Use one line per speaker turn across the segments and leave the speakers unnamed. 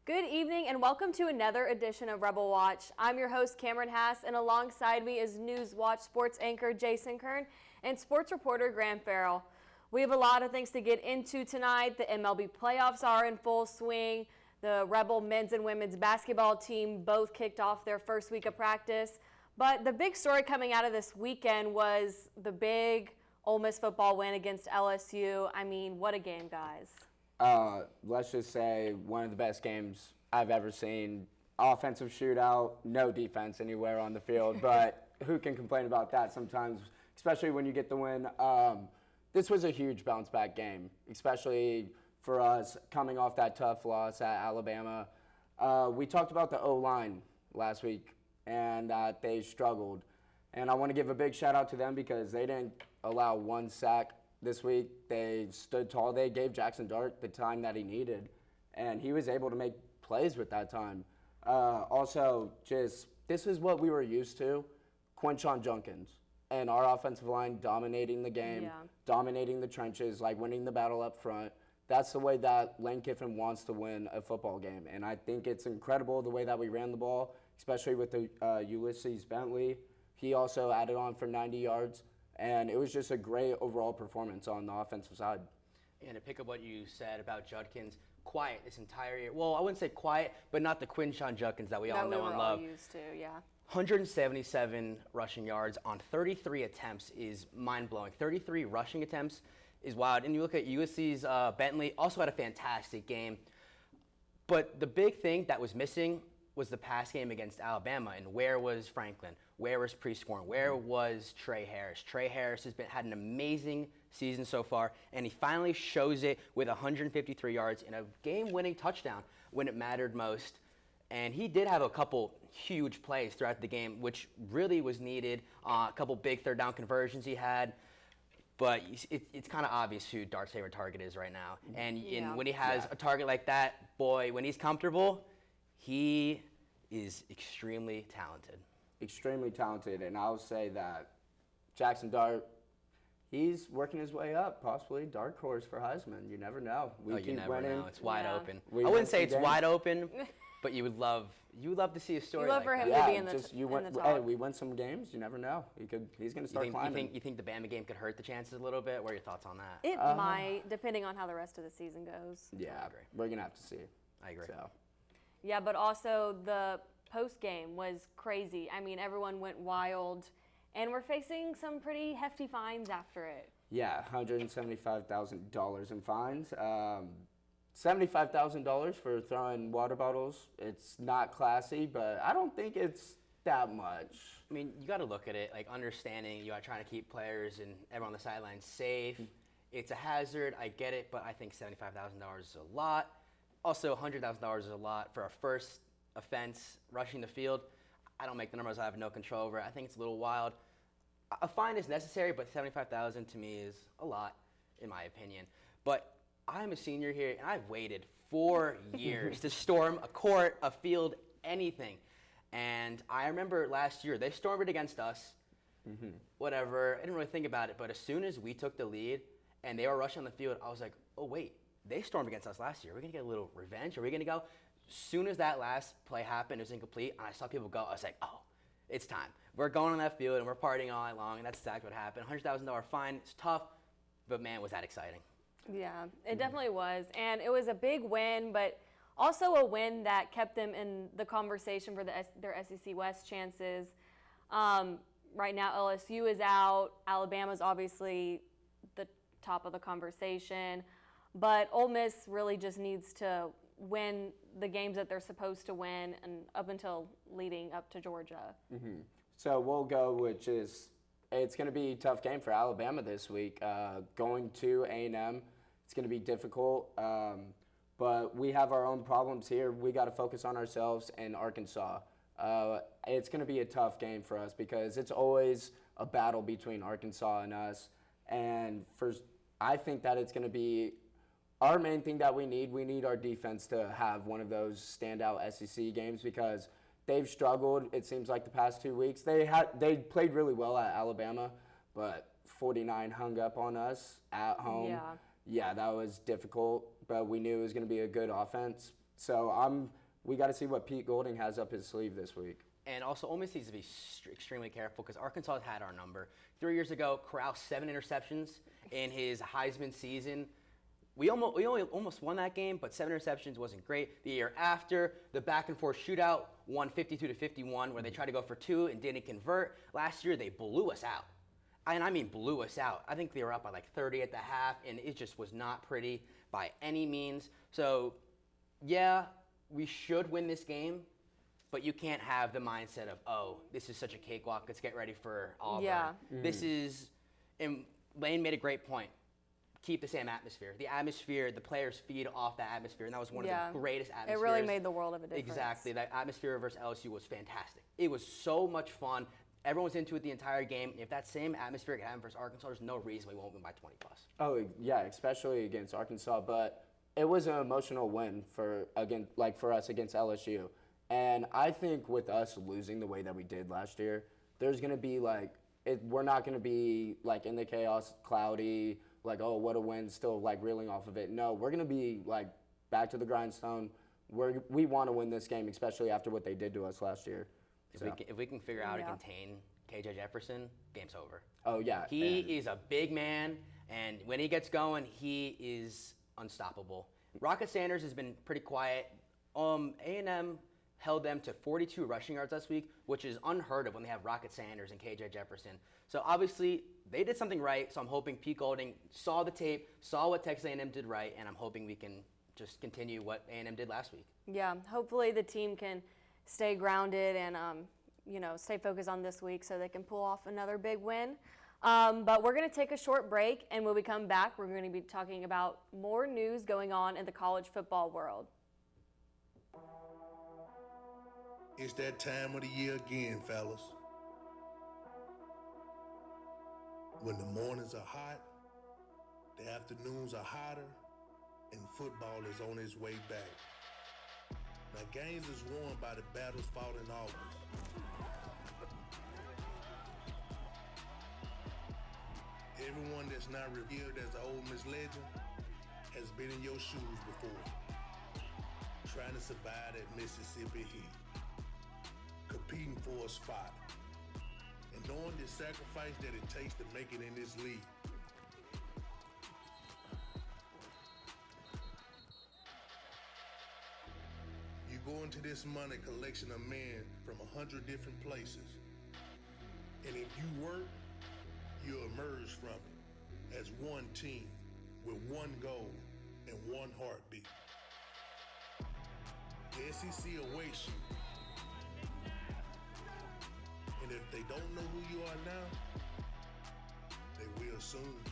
Good evening and welcome to another edition of Rebelwatch. I'm your host Cameron Hass, and alongside me is NewsWatch sports anchor Jason Kern and sports reporter Graham Farrell. We have a lot of things to get into tonight. The MLB playoffs are in full swing. The Rebel men's and women's basketball team both kicked off their first week of practice. But the big story coming out of this weekend was the big Ole Miss football win against LSU. I mean, what a game, guys.
Let's just say one of the best games I've ever seen. Offensive shootout, no defense anywhere on the field, but who can complain about that sometimes, especially when you get the win. This was a huge bounce back game, especially for us coming off that tough loss at Alabama. We talked about the O-line last week and that they struggled. And I want to give a big shout out to them because they didn't allow one sack this week. They stood tall. They gave Jackson Dart the time that he needed, and he was able to make plays with that time. Also, this is what we were used to, Quinshon Judkins and our offensive line dominating the game, dominating the trenches, like winning the battle up front. That's the way that Lane Kiffin wants to win a football game, and I think it's incredible the way that we ran the ball, especially with the Ulysses Bentley. He also added on for 90 yards. And it was just a great overall performance on the offensive side.
And to pick up what you said about Judkins, quiet this entire year. Well, I wouldn't say quiet, but not the Quinshon Judkins that we all know and love.
All used to, yeah.
177 rushing yards on 33 attempts is mind-blowing. 33 rushing attempts is wild. And you look at Ulysses Bentley, also had a fantastic game. But the big thing that was missing was the pass game against Alabama. And where was Franklin? Where was Prescorn? Where was Trey Harris? Trey Harris has had an amazing season so far, and he finally shows it with 153 yards and a game-winning touchdown when it mattered most. And he did have a couple huge plays throughout the game, which really was needed. A couple big third-down conversions he had. But it's kind of obvious who Dart's favorite target is right now. And when he has a target like that, boy, when he's comfortable, he is extremely talented.
Extremely talented, and I'll say that Jackson Dart, he's working his way up, possibly dark horse for Heisman. You never know.
You never know. It's wide open. I wouldn't say it's wide open, but you would love to see a story.
You love
like
for him
that.
to be in the top.
Hey, we win some games. You never know. He's going to start climbing.
You think the Bama game could hurt the chances a little bit? What are your thoughts on that?
It might, depending on how the rest of the season goes.
Yeah,
I agree.
We're going to have to see.
I agree.
So.
Yeah, but also the post-game was crazy. I mean, everyone went wild, and we're facing some pretty hefty fines after it.
Yeah, $175,000 in fines. $75,000 for throwing water bottles. It's not classy, but I don't think it's that much.
I mean, you got to look at it, like understanding you are trying to keep players and everyone on the sidelines safe. It's a hazard. I get it, but I think $75,000 is a lot. Also, $100,000 is a lot for a first offense, rushing the field. I don't make the numbers. I have no control over it. I think it's a little wild. A fine is necessary, but $75,000 to me is a lot, in my opinion. But I'm a senior here, and I've waited 4 years to storm a court, a field, anything. And I remember last year, they stormed it against us. Whatever. I didn't really think about it. But as soon as we took the lead and they were rushing on the field, I was like, oh, wait. They stormed against us last year. We're going to get a little revenge. Are we going to go? As soon as that last play happened, it was incomplete, and I saw people go, I was like, oh, it's time. We're going on that field, and we're partying all night long, and that's exactly what happened. $100,000 fine. It's tough, but, man, was that exciting.
Yeah, it definitely was. And it was a big win, but also a win that kept them in the conversation for their SEC West chances. Right now, LSU is out. Alabama's obviously the top of the conversation. But Ole Miss really just needs to win the games that they're supposed to win, and up until leading up to Georgia.
So we'll go, it's going to be a tough game for Alabama this week. Going to A&M, it's going to be difficult, but we have our own problems here. We got to focus on ourselves and Arkansas. It's going to be a tough game for us because it's always a battle between Arkansas and us, and I think that it's going to be our main thing that we need our defense to have one of those standout SEC games because they've struggled, it seems like, the past 2 weeks. They played really well at Alabama, but 49 hung up on us at home. Yeah, that was difficult, but we knew it was going to be a good offense. So we got to see what Pete Golding has up his sleeve this week.
And also, Ole Miss needs to be extremely careful because Arkansas has had our number. 3 years ago, Corral 7 interceptions in his Heisman season. We almost won that game, but 7 interceptions wasn't great. The year after, the back-and-forth shootout won 52-51, where they tried to go for 2 and didn't convert. Last year, they blew us out. And I mean blew us out. I think they were up by like 30 at the half, and it just was not pretty by any means. So, yeah, we should win this game, but you can't have the mindset of, oh, this is such a cakewalk. Let's get ready for Auburn.
Yeah.
This is, and Lane made a great point. Keep the same atmosphere. The atmosphere, the players feed off that atmosphere, and that was one of the greatest atmospheres.
It really made the world of a difference.
Exactly. That atmosphere versus LSU was fantastic. It was so much fun. Everyone was into it the entire game. If that same atmosphere can happen versus Arkansas, there's no reason we won't win by 20 plus.
Oh, yeah, especially against Arkansas. But it was an emotional win for us against LSU. And I think with us losing the way that we did last year, there's going to be we're not going to be like in the chaos, cloudy, like, oh, what a win, still like reeling off of it. No, we're going to be like back to the grindstone. We want to win this game, especially after what they did to us last year.
If we can figure out to contain KJ Jefferson, game's over.
Oh, yeah.
He is a big man, and when he gets going, he is unstoppable. Rocket Sanders has been pretty quiet. A&M held them to 42 rushing yards last week, which is unheard of when they have Rocket Sanders and KJ Jefferson. So obviously, they did something right, so I'm hoping Pete Golding saw the tape, saw what Texas A&M did right, and I'm hoping we can just continue what A&M did last week.
Yeah, hopefully the team can stay grounded and, stay focused on this week so they can pull off another big win. But we're going to take a short break, and when we come back, we're going to be talking about more news going on in the college football world.
It's that time of the year again, fellas. When the mornings are hot, the afternoons are hotter, and football is on its way back. Now, games is won by the battles fought in August. Everyone that's not revered as an Ole Miss legend has been in your shoes before, trying to survive that Mississippi heat, competing for a spot, and knowing the sacrifice that it takes to make it in this league. You go into this money collection of men from 100 different places, and if you work, you emerge from it as one team with one goal and one heartbeat. The SEC awaits you. And if they don't know who you are now, they will soon.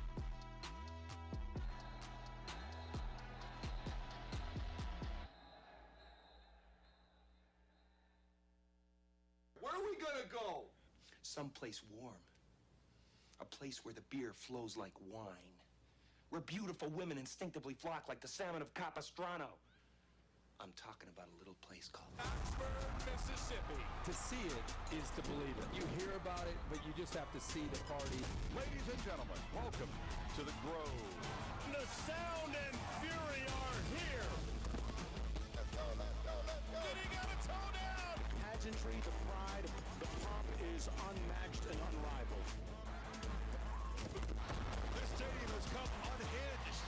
Where are we gonna go?
Someplace warm. A place where the beer flows like wine. Where beautiful women instinctively flock like the salmon of Capistrano. I'm talking about a little place called
Oxford, Mississippi.
To see it is to believe it. You hear about it, but you just have to see the party.
Ladies and gentlemen, welcome to the Grove. The sound and fury are here. Did he got a toe down?
pageantry, the pride, the pomp is unmatched and unrivaled.
This stadium has come unhinged.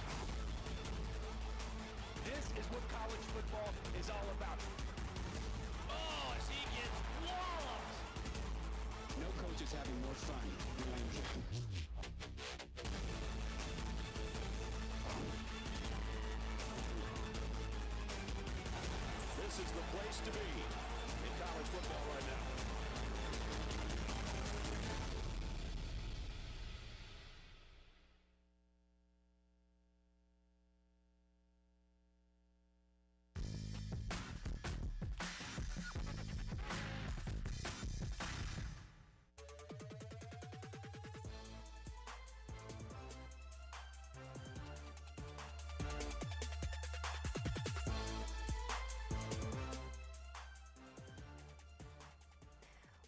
This is what college football is all about.
Oh, as he gets walloped.
No coach is having more fun than Landry.
This is the place to be in college football right now.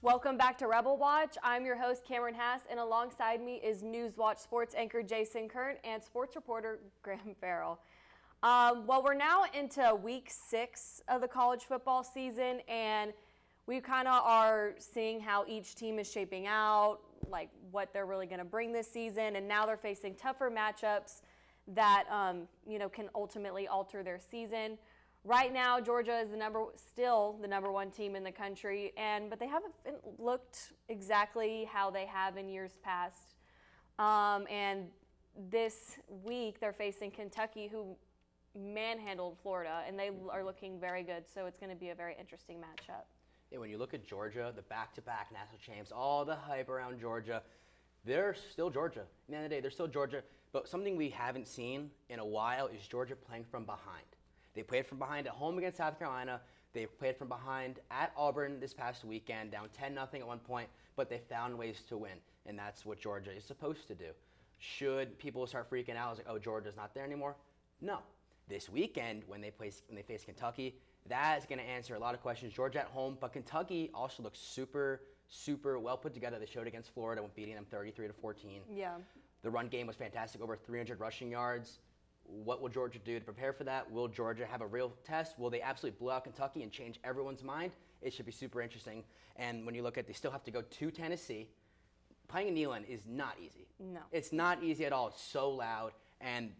Welcome back to Rebelwatch. I'm your host, Cameron Hass, and alongside me is NewsWatch sports anchor Jason Kern and sports reporter Graham Farrell. Well, we're now into week 6 of the college football season, and we kind of are seeing how each team is shaping out, like what they're really going to bring this season, and now they're facing tougher matchups that can ultimately alter their season. Right now, Georgia is still the number 1 team in the country, but they haven't looked exactly how they have in years past. And this week, they're facing Kentucky, who manhandled Florida, and they are looking very good. So it's going to be a very interesting matchup.
Yeah, when you look at Georgia, the back-to-back national champs, all the hype around Georgia, they're still Georgia. At the end of the day, they're still Georgia. But something we haven't seen in a while is Georgia playing from behind. They played from behind at home against South Carolina. They played from behind at Auburn this past weekend, down 10-0 at one point, but they found ways to win, and that's what Georgia is supposed to do. Should people start freaking out, like, oh, Georgia's not there anymore? No. This weekend, when they face Kentucky, that is going to answer a lot of questions. Georgia at home, but Kentucky also looks super, super well put together. They showed against Florida when beating them 33-14.
Yeah.
The run game was fantastic, over 300 rushing yards. What will Georgia do to prepare for that? Will Georgia have a real test? Will they absolutely blow out Kentucky and change everyone's mind? It should be super interesting. And when you look at, they still have to go to Tennessee. Playing in Neyland is not easy.
No.
It's not easy at all. It's so loud. And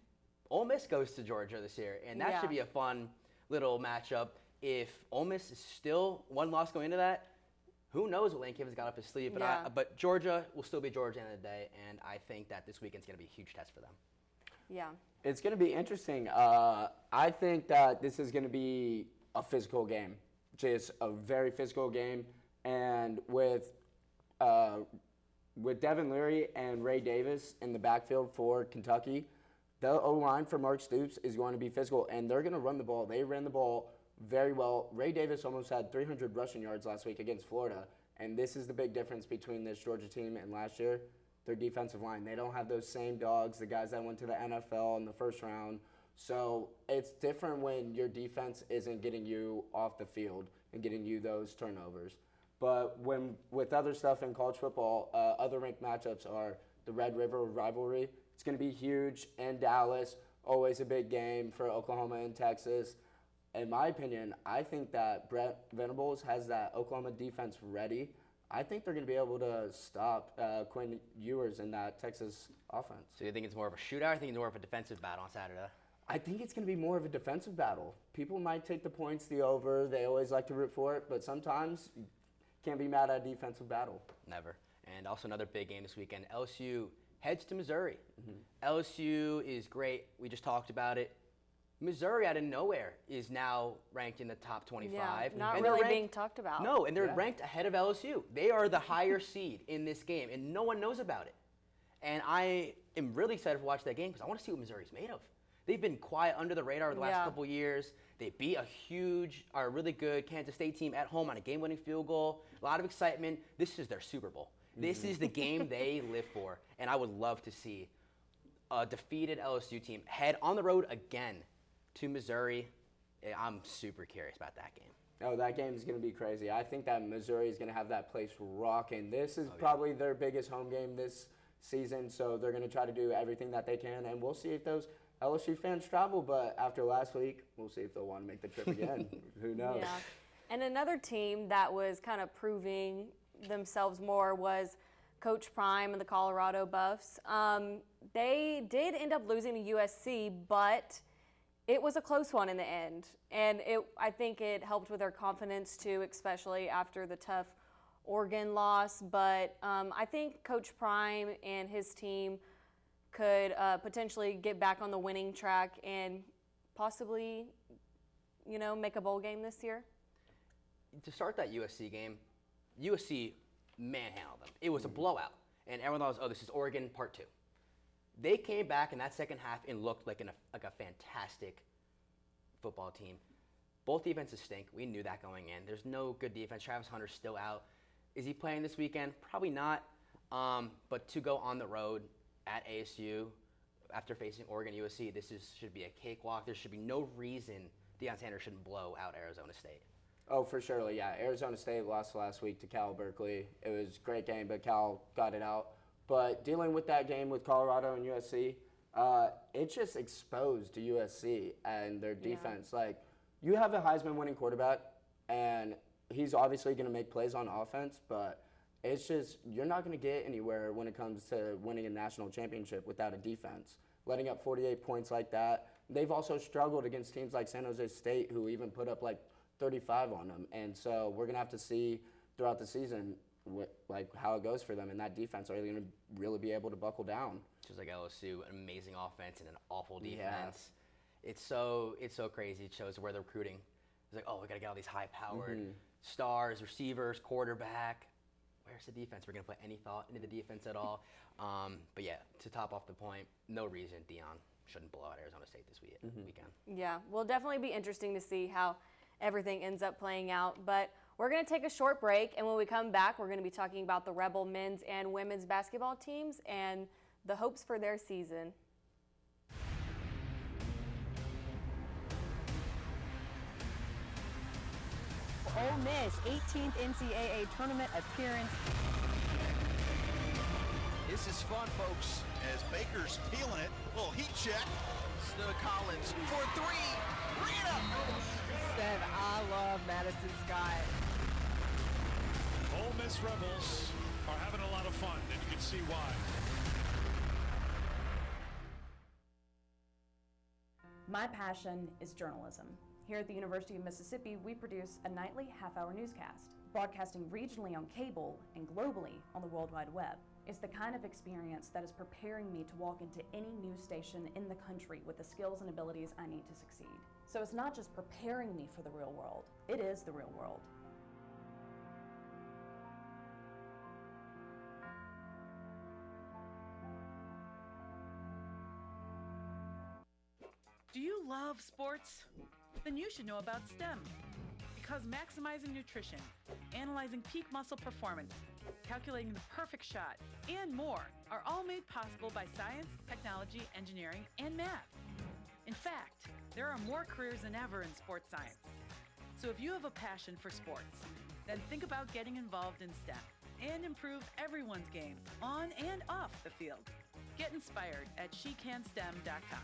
Ole Miss goes to Georgia this year, and that should be a fun little matchup. If Ole Miss is still one loss going into that, who knows what Lane Kiffin's got up his sleeve. But Georgia will still be Georgia at the end of the day, and I think that this weekend's going to be a huge test for them.
Yeah.
It's going to be interesting. I think that this is going to be a physical game, just a very physical game. And with Devin Leary and Ray Davis in the backfield for Kentucky, the O-line for Mark Stoops is going to be physical, and they're going to run the ball. They ran the ball very well. Ray Davis almost had 300 rushing yards last week against Florida, and this is the big difference between this Georgia team and last year. Their defensive line. They don't have those same dogs, the guys that went to the NFL in the first round. So it's different when your defense isn't getting you off the field and getting you those turnovers. But with other stuff in college football, other ranked matchups are the Red River rivalry. It's going to be huge in Dallas, always a big game for Oklahoma and Texas. In my opinion, I think that Brent Venables has that Oklahoma defense ready. I think they're going to be able to stop Quinn Ewers in that Texas offense.
So you think it's more of a shootout, or you think it's more of a defensive battle on Saturday?
I think it's going to be more of a defensive battle. People might take the points, the over. They always like to root for it, but sometimes you can't be mad at a defensive battle.
Never. And also another big game this weekend. LSU heads to Missouri. LSU is great. We just talked about it. Missouri out of nowhere is now ranked in the top 25.
Yeah, not
and
really being talked about.
No, and they're ranked ahead of LSU. They are the higher seed in this game, and no one knows about it. And I am really excited to watch that game because I want to see what Missouri's made of. They've been quiet under the radar the last couple years. They beat a really good Kansas State team at home on a game-winning field goal. A lot of excitement. This is their Super Bowl. This is the game they live for, and I would love to see a defeated LSU team head on the road again to Missouri. I'm super curious about that game.
Oh, that game is going to be crazy. I think that Missouri is going to have that place rocking. This is probably their biggest home game this season, so they're going to try to do everything that they can, and we'll see if those LSU fans travel, but after last week, we'll see if they'll want to make the trip again. Who knows? Yeah.
And another team that was kind of proving themselves more was Coach Prime and the Colorado Buffs. They did end up losing to USC, but it was a close one in the end. And I think it helped with their confidence too, especially after the tough Oregon loss. But I think Coach Prime and his team could potentially get back on the winning track and possibly, make a bowl game this year.
To start that USC game, USC manhandled them. It was a blowout, and everyone thought, this is Oregon part 2. They came back in that second half and looked like a fantastic football team. Both defenses stink. We knew that going in. There's no good defense. Travis Hunter's still out. Is he playing this weekend? Probably not. But to go on the road at ASU after facing Oregon USC, should be a cakewalk. There should be no reason Deion Sanders shouldn't blow out Arizona State.
Oh, for sure, yeah. Arizona State lost last week to Cal Berkeley. It was a great game, but Cal got it out. But dealing with that game with Colorado and USC, it just exposed to USC and their defense. Like, you have a Heisman-winning quarterback, and he's obviously going to make plays on offense, but it's just you're not going to get anywhere when it comes to winning a national championship without a defense. Letting up 48 points like that. They've also struggled against teams like San Jose State, who even put up like 35 on them. And so we're going to have to see throughout the season how it goes for them. And that defense, are they going to really be able to buckle down?
Just like LSU, an amazing offense and an awful defense. Yeah. It's so crazy. It shows where they're recruiting. It's like, oh, we got to get all these high-powered stars, receivers, quarterback. Where's the defense? We're going to put any thought into the defense at all. But yeah, to top off the point, no reason Deion shouldn't blow out Arizona State this weekend.
Yeah, will definitely be interesting to see how everything ends up playing out. But we're going to take a short break, and when we come back, we're going to be talking about the Rebel men's and women's basketball teams and the hopes for their season.
Ole Miss 18th NCAA tournament appearance.
This is fun, folks, as Baker's peeling it. Little heat check. Snow Collins for three. Bring it up.
Said, I love Madison Scott.
Ole Miss Rebels are having a lot of fun, and you can see why.
My passion is journalism. Here at the University of Mississippi, we produce a nightly half-hour newscast, broadcasting regionally on cable and globally on the World Wide Web. It's the kind of experience that is preparing me to walk into any news station in the country with the skills and abilities I need to succeed. So it's not just preparing me for the real world, it is the real world.
Do you love sports? Then you should know about STEM. Because maximizing nutrition, analyzing peak muscle performance, calculating the perfect shot, and more are all made possible by science, technology, engineering, and math. In fact, there are more careers than ever in sports science. So if you have a passion for sports, then think about getting involved in STEM and improve everyone's game on and off the field. Get inspired at shecanstem.com.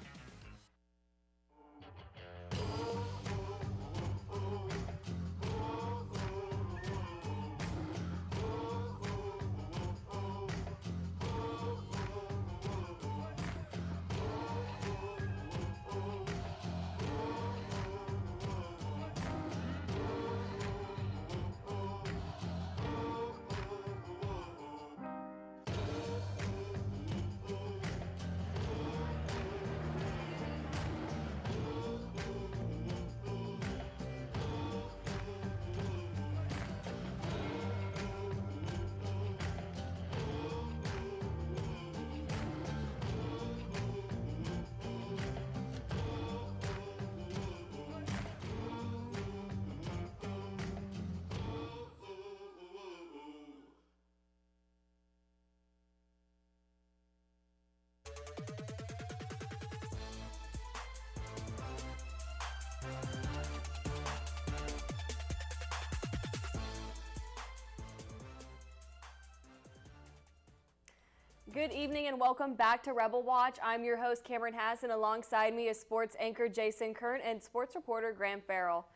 Good evening and welcome back to Rebelwatch. I'm your host, Cameron Hass, and alongside me is sports anchor Jason Kern and sports reporter Graham Farrell.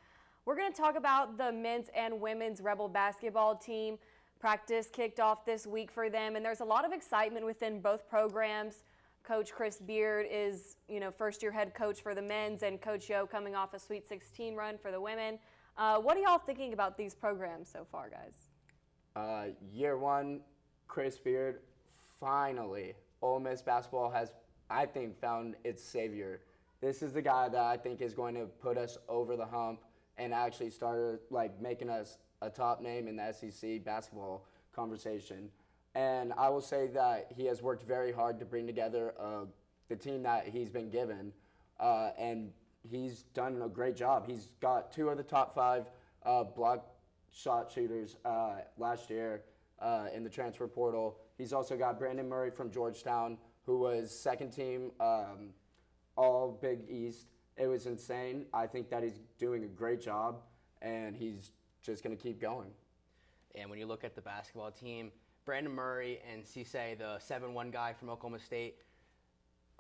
We're going to talk about the men's and women's Rebel basketball team. Practice kicked off this week for them, and there's a lot of excitement within both programs. Coach Chris Beard is, first-year head coach for the men's, and Coach Yo coming off a Sweet 16 run for the women. What are y'all thinking about these programs so far, guys?
Year one, Chris Beard. Finally, Ole Miss basketball has, I think, found its savior. This is the guy that I think is going to put us over the hump and actually start making us a top name in the SEC basketball conversation. And I will say that he has worked very hard to bring together the team that he's been given, and he's done a great job. He's got 2 of the top 5 block shot shooters last year in the transfer portal. He's also got Brandon Murray from Georgetown, who was second team all Big East. It was insane. I think that he's doing a great job, and he's just going to keep going.
And when you look at the basketball team, Brandon Murray and Cisse, the 7-1 guy from Oklahoma State,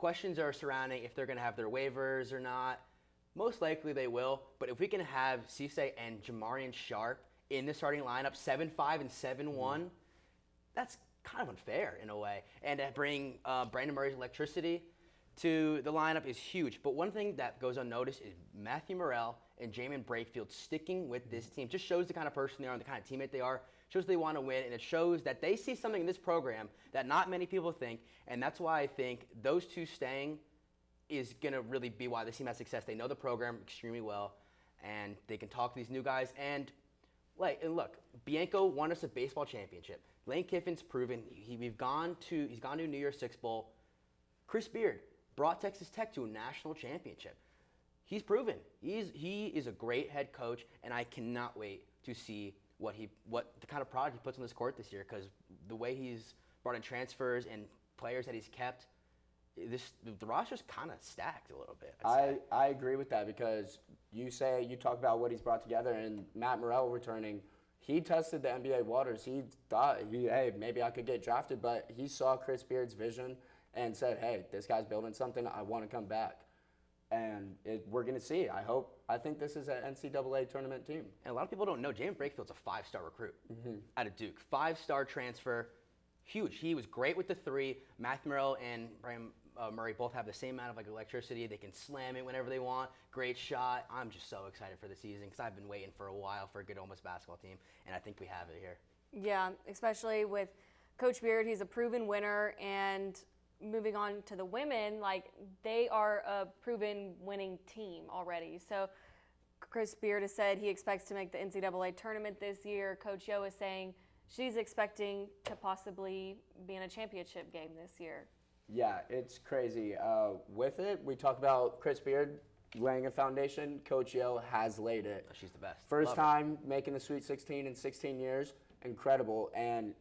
questions are surrounding if they're going to have their waivers or not. Most likely they will, but if we can have Cisse and Jamarian Sharp in the starting lineup, 7-5 and 7-1, that's kind of unfair in a way. And to bring Brandon Murray's electricity to the lineup is huge. But one thing that goes unnoticed is Matthew Morrell and Jamin Brakefield sticking with this team. Just shows the kind of person they are and the kind of teammate they are. Shows they want to win, and it shows that they see something in this program that not many people think. And that's why I think those two staying is going to really be why this team has success. They know the program extremely well, and they can talk to these new guys. And look, Bianco won us a baseball championship. Lane Kiffin's proven he's gone to New Year's Six Bowl. Chris Beard brought Texas Tech to a national championship. He's proven he is a great head coach, and I cannot wait to see what the kind of product he puts on this court this year. Because the way he's brought in transfers and players that he's kept, the roster's kind of stacked a little bit.
I agree with that, because you talk about what he's brought together, and Matt Morrell returning, he tested the NBA waters. He thought, hey, maybe I could get drafted, but he saw Chris Beard's vision and said, hey, this guy's building something. I want to come back. And we're going to see. I think this is an NCAA tournament team.
And a lot of people don't know, Jamin Brakefield's a 5-star recruit out of Duke. 5-star transfer, huge. He was great with the three. Matthew Morrell and Brandon Murray both have the same amount of electricity. They can slam it whenever they want. Great shot. I'm just so excited for the season because I've been waiting for a while for a good Ole Miss basketball team, and I think we have it here.
Yeah, especially with Coach Beard. He's a proven winner, and moving on to the women, they are a proven winning team already. So Chris Beard has said he expects to make the NCAA tournament this year. Coach Yo is saying she's expecting to possibly be in a championship game this year.
Yeah, it's crazy. With it, we talk about Chris Beard laying a foundation. Coach Yo has laid it.
Oh, she's the best.
First time making the Sweet 16 in 16 years. Incredible. And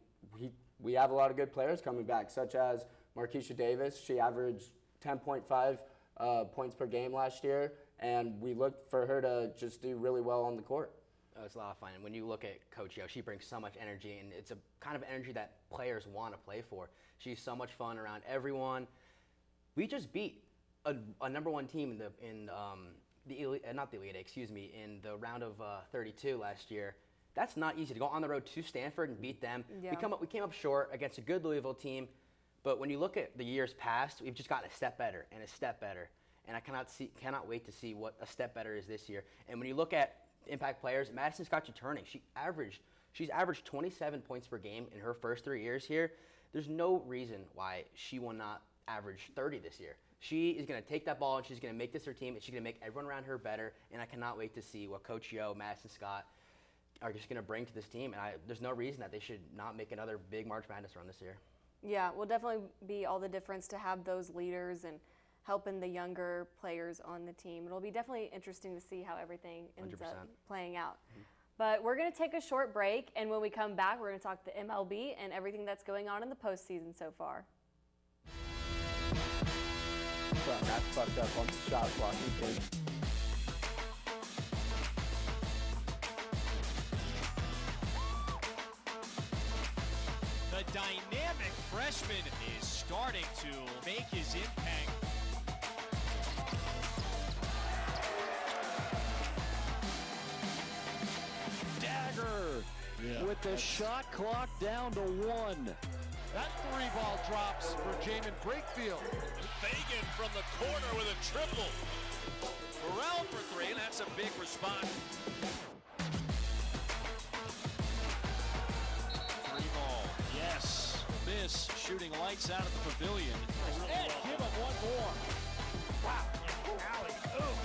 we have a lot of good players coming back, such as Marquisha Davis. She averaged 10.5 points per game last year, and we look for her to just do really well on the court.
Oh, it's a lot of fun. And when you look at Coach Yo, she brings so much energy, and it's a kind of energy that players want to play for. She's so much fun around everyone. We just beat a number one team in the round of 32 last year. That's not easy to go on the road to Stanford and beat them.
Yeah.
We came up short against a good Louisville team, but when you look at the years past, we've just gotten a step better and a step better. And I cannot wait to see what a step better is this year. And when you look at impact players, Madison Scott's returning. She's averaged 27 points per game in her first 3 years here. There's no reason why she will not average 30 this year. She is going to take that ball and she's going to make this her team, and she's going to make everyone around her better. And I cannot wait to see what Coach Yo, Madison Scott are just going to bring to this team. And there's no reason that they should not make another big March Madness run this year.
Yeah, will definitely be all the difference to have those leaders and helping the younger players on the team. It'll be definitely interesting to see how everything ends
100%.
up playing out. But we're going to take a short break, and when we come back, we're going to talk the MLB and everything that's going on in the postseason so far.
That's fucked up on the shot clock.
The dynamic freshman is starting to make his impact.
Dagger with the shot clock down to 1.
That 3-ball drops for Jamin Brakefield.
Fagan from the corner with a triple. Burrell for 3, and that's a big response. 3-ball, yes. Miss shooting lights out of the pavilion.
Ed, give him one more.
Wow, alley-oop.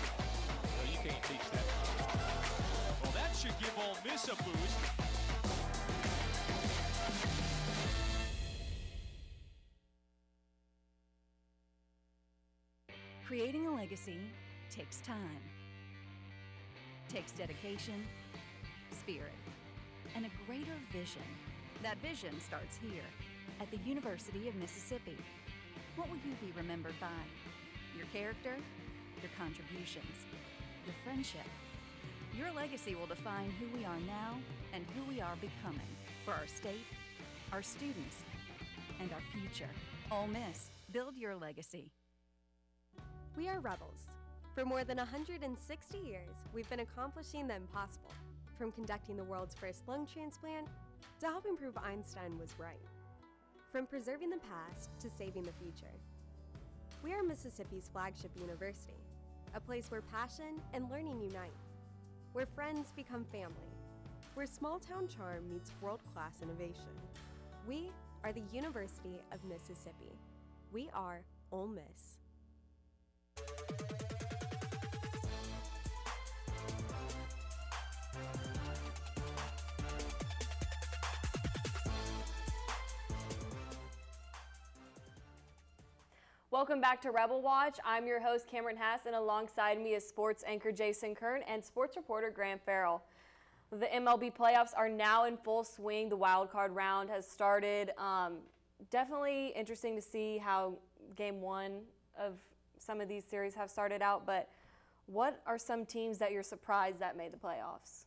Well, you can't teach that. Well, that should give Ole Miss a boost.
Creating a legacy takes time, takes dedication, spirit, and a greater vision. That vision starts here at the University of Mississippi. What will you be remembered by? Your character, your contributions, your friendship. Your legacy will define who we are now and who we are becoming for our state, our students, and our future. Ole Miss, build your legacy.
We are rebels. For more than 160 years, we've been accomplishing the impossible, from conducting the world's first lung transplant to helping prove Einstein was right. From preserving the past to saving the future. We are Mississippi's flagship university, a place where passion and learning unite, where friends become family, where small-town charm meets world-class innovation. We are the University of Mississippi. We are Ole Miss.
Welcome back to Rebelwatch. I'm your host, Cameron Hass, and alongside me is sports anchor Jason Kern and sports reporter Grant Farrell. The MLB playoffs are now in full swing. The wild card round has started. Definitely interesting to see how game one of some of these series have started out, but what are some teams that you're surprised that made the playoffs?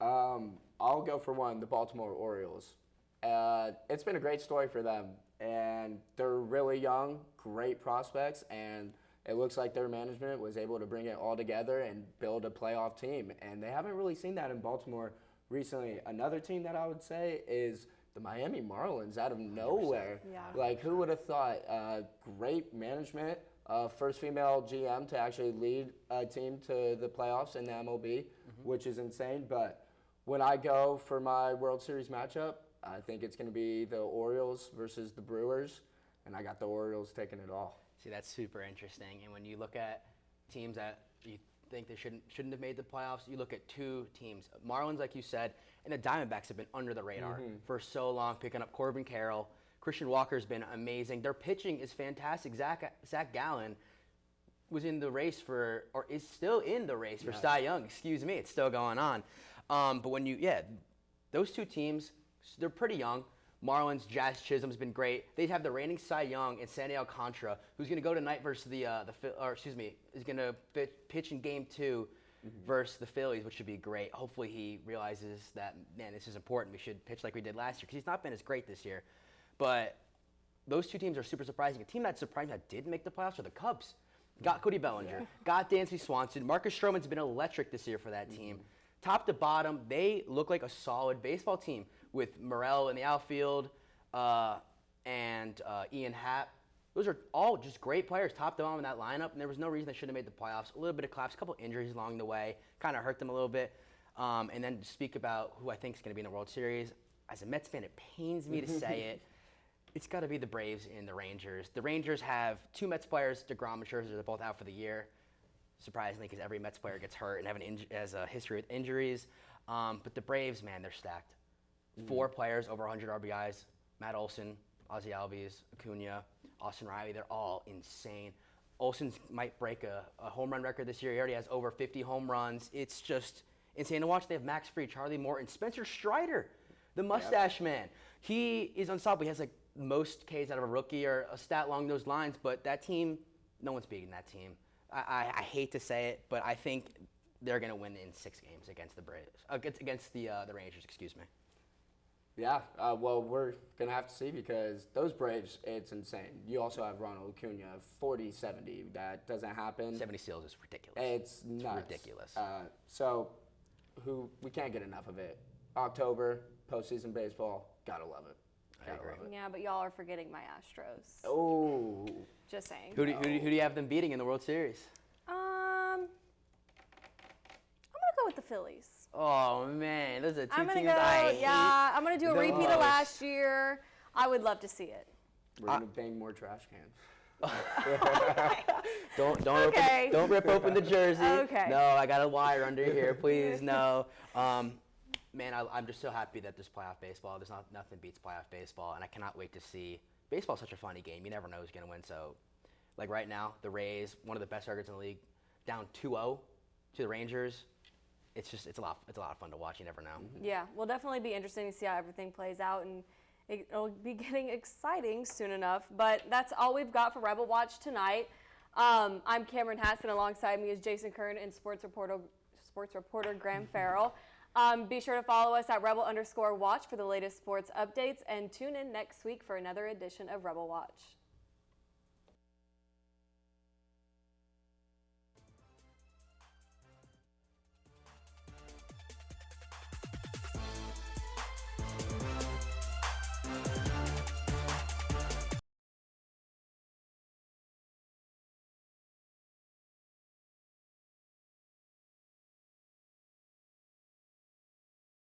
I'll go for one, the Baltimore Orioles. It's been a great story for them, and they're really young, great prospects, and it looks like their management was able to bring it all together and build a playoff team, and they haven't really seen that in Baltimore recently. Another team that I would say is the Miami Marlins out of nowhere.
Yeah.
Like, who would have thought? Great management, first female GM to actually lead a team to the playoffs in the MLB, which is insane. But when I go for my World Series matchup, I think it's going to be the Orioles versus the Brewers, and I got the Orioles taking it all.
See, that's super interesting. And when you look at teams that you think they shouldn't have made the playoffs, you look at two teams. Marlins, like you said, and the Diamondbacks have been under the radar for so long, picking up Corbin Carroll. Christian Walker's been amazing. Their pitching is fantastic. Zach Gallen was in the race for, or is still in the race for Cy Young. Excuse me, it's still going on. But when those two teams, they're pretty young. Marlins, Jazz Chisholm's been great. They have the reigning Cy Young and Sandy Alcantara, who's going to go tonight versus is going to pitch in Game 2 versus the Phillies, which should be great. Hopefully he realizes that, man, this is important. We should pitch like we did last year, because he's not been as great this year. But those two teams are super surprising. A team that surprised me that did make the playoffs are the Cubs. Got Cody Bellinger, got Dansby Swanson. Marcus Stroman's been electric this year for that team. Top to bottom, they look like a solid baseball team with Morel in the outfield and Ian Happ. Those are all just great players, top to bottom in that lineup, and there was no reason they shouldn't have made the playoffs. A little bit of collapse, a couple injuries along the way, kind of hurt them a little bit. And then to speak about who I think is going to be in the World Series, as a Mets fan, it pains me to say it. It's got to be the Braves and the Rangers. The Rangers have two Mets players, DeGrom and Scherzer, they're both out for the year. Surprisingly, because every Mets player gets hurt and has a history with injuries. But the Braves, man, they're stacked. 4 players over 100 RBIs. Matt Olson, Ozzie Albies, Acuna, Austin Riley, they're all insane. Olson might break a home run record this year. He already has over 50 home runs. It's just insane to watch. They have Max Fried, Charlie Morton, Spencer Strider, the mustache man. He is unstoppable. He has like most Ks out of a rookie or a stat along those lines, but that team, no one's beating that team. I hate to say it, but I think they're going to win in 6 games against the Braves, against the Rangers, excuse me.
Yeah, well, we're going to have to see, because those Braves, it's insane. You also have Ronald Acuna, 40-70. That doesn't happen.
70 steals is ridiculous.
It's nuts.
Ridiculous.
So we can't get enough of it. October, postseason baseball, gotta love it.
I agree.
Yeah, but y'all are forgetting my Astros.
Oh.
Just saying.
Who do you have them beating in the World Series?
I'm going to go with the Phillies.
Oh, man. Those are two
I'm going to
teams
go,
I hate.
I'm going to do a repeat of last year. I would love to see it.
We're going to bang more trash cans.
Don't rip open the jersey.
Okay.
No, I got a wire under here. Please, no. Man, I'm just so happy that there's playoff baseball. There's nothing beats playoff baseball, and I cannot wait to see. Baseball's such a funny game. You never know who's going to win. So, like right now, the Rays, one of the best records in the league, down 2-0 to the Rangers. It's a lot of fun to watch. You never know.
Yeah, will definitely be interesting to see how everything plays out, and it'll be getting exciting soon enough. But that's all we've got for Rebelwatch tonight. I'm Cameron Hassan. Alongside me is Jason Kern and sports reporter Graham Farrell. Be sure to follow us at Rebel_Watch for the latest sports updates, and tune in next week for another edition of Rebelwatch.